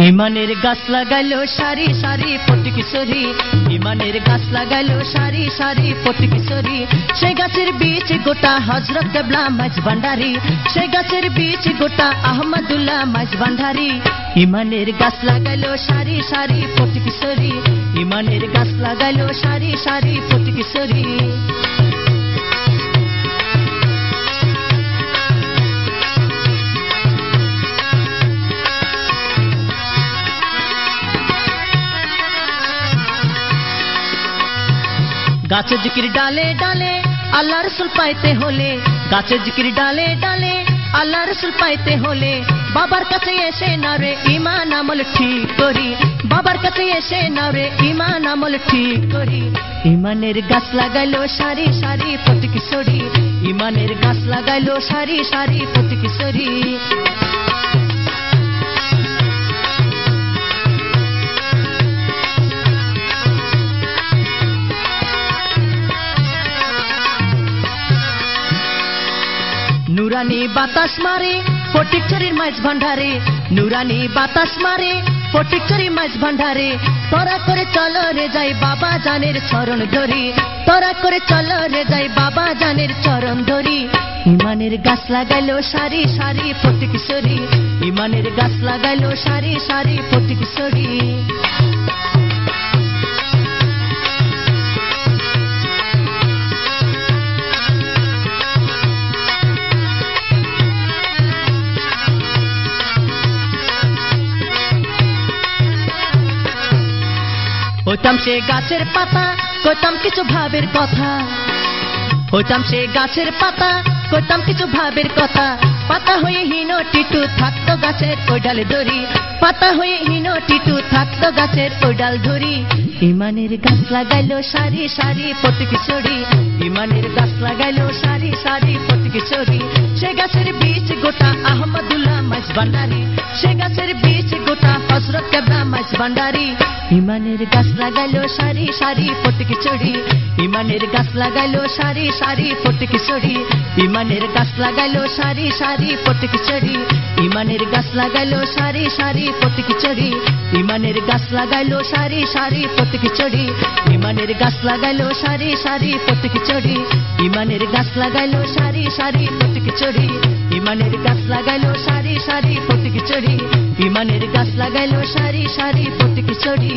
ইমানের গাছ লাগাইলো সারি সারি পটি কিশোরী, ইমানের গাছ লাগাইলো সারি সারি পটি কিশোরী। সেই গাছের বীজ গোটা হযরত কেবলা মাঝ ভান্ডারী, সেই গাছের বীজ গোটা আহমদুল্লাহ মাঝ ভান্ডারী। ইমানের গাছ লাগাইলো সারি সারি পটি কিশোরী, ইমানের গাছ লাগাইলো সারি সারি পটি কিশোরী। গাছে জিকির ডালে ডালে আল্লাহ রসুল পাইতে হলে, গাছে জিকির ডালে ডালে আল্লাহ রসুল পাইতে হলে বাবার কাছে এসে নাও রে ঈমান আমল ঠিক করি, বাবার কাছে এসে নাও রে ঈমান আমল ঠিক করি। ঈমানের গাছ লাগাইলো সারি সারি পটি কিশোরী, ঈমানের গাছ লাগাইলো সারি সারি পটি কিশোরী। নুরানি বাতাস মারে ফটিকছড়ির মাঝ ভান্ডারে, নুরানি বাতাস মারে ফটিকছড়ির মাঝ ভান্ডারে। তোরা করে চলো রে যাই বাবা জানের চরণ ধরি, তোরা করে চলো রে যাই বাবা জানের চরণ ধরি। ঈমানের গাছ লাগাইলো সারি সারি পটি কিশোরী, ঈমানের গাছ লাগাইলো সারি সারি পটি কিশোরী। হইতাম সে গাছের পাতা কইতাম কিছু ভাবের কথা, হইতাম সে গাছের পাতা কইতাম কিছু ভাবের কথা। পাতা হয়ে হীন টিটু থাকতো গাছের ওই ডালে ধরি, পাতা হয়ে হীন টিটু থাকতো গাছের ওই ডাল ধরি। ঈমানের গাছ লাগাইলো সারি সারি পটি কিশোরী, ঈমানের গাছ লাগাইলো সারি সারি পটি কিশোরী। সে গাছের বীজ গোটা আহমদুল্লাহ মাঝ ভান্ডারী, সে গাছের বীজ গোটা হযরত কেবলা মাঝ ভান্ডারী। ঈমানের গাছ লাগাইলো সারি সারি পটি কিশোরী, ঈমানের গাছ লাগাইলো সারি সারি পটি কিশোরী, ঈমানের গাছ লাগাইলো সারি সারি পটি কিশোরী, ঈমানের গাছ লাগাইলো সারি সারি পটি কিশোরী, ঈমানের গাছ লাগাইলো সারি সারি পটি কিশোরী, ঈমানের গাছ লাগাইলো সারি সারি পটি কিশোরী, ঈমানের গাছ লাগাইলো সারি সারি পটি কিশোরী, ঈমানের গাছ লাগাইলো সারি সারি পটি কিশোরী, ঈমানের গাছ লাগাইলো সারি সারি পটি কিশোরী।